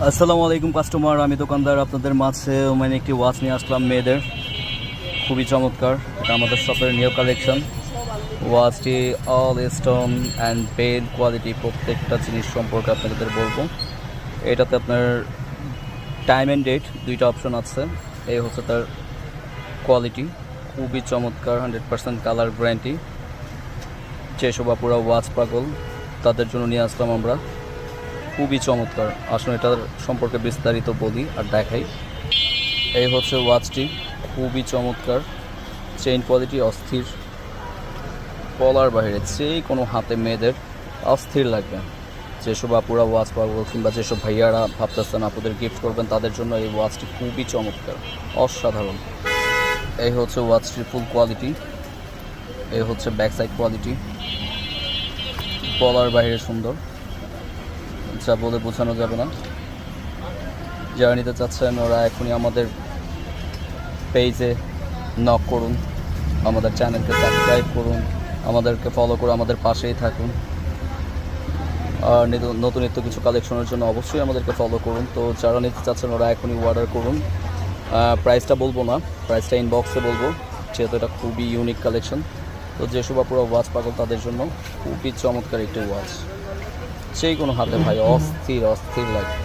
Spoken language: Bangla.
আসসালামু আলাইকুম কাস্টমার, আমি দোকানদার আপনাদের মাঝে মানে একটি ওয়াচ নিয়ে আসলাম মেয়েদের, খুবই চমৎকার। এটা আমাদের শপের নিউ কালেকশন। ওয়াচটি all stone and bell quality, প্রত্যেকটা জিনিস সম্পর্কে আপনাদের বলবো। এটাতে আপনার টাইম অ্যান্ড ডেট দুইটা অপশন আছে। এই হচ্ছে তার কোয়ালিটি, খুবই চমৎকার, 100% কালার গ্যারান্টি। যেসব আপুরা ওয়াচ পাগল তাদের জন্য নিয়ে আসলাম আমরা, খুবই চমৎকার। আসলে এটার সম্পর্কে বিস্তারিত বলি আর দেখাই। এই হচ্ছে ওয়াচটি, খুবই চমৎকার, চেইন কোয়ালিটি অস্থির, বলার বাইরে। যে কোনো হাতে মেয়েদের অস্থির লাগবে। যেসব আপুরা ওয়াচ পাগল কিংবা যেসব ভাইয়ারা ভাবতেছেন আপুদের গিফট করবেন, তাদের জন্য এই ওয়াচটি খুবই চমৎকার, অসাধারণ। এই হচ্ছে ওয়াচটির ফুল কোয়ালিটি, এই হচ্ছে ব্যাক সাইড কোয়ালিটি, বলার বাইরে সুন্দর, যা বলে বোঝানো যাবে না। যারা নিতে চাচ্ছেন ওরা এখনই আমাদের পেজে নক করুন, আমাদের চ্যানেলকে সাবস্ক্রাইব করুন, আমাদেরকে ফলো করে আমাদের পাশেই থাকুন। আর নতুন নিত্য কিছু কালেকশনের জন্য অবশ্যই আমাদেরকে ফলো করুন। তো যারা নিতে চাচ্ছেন ওরা এখনই অর্ডার করুন। প্রাইসটা বলবো না, প্রাইসটা ইনবক্সে বলবো, যেহেতু এটা খুবই ইউনিক কালেকশন। তো যেসব আপুরা ওয়াচ পাগল তাদের জন্য খুবই চমৎকার একটি ওয়াচ, সেই কোনো হাতে ভাই অস্থির অস্থির লাগবে।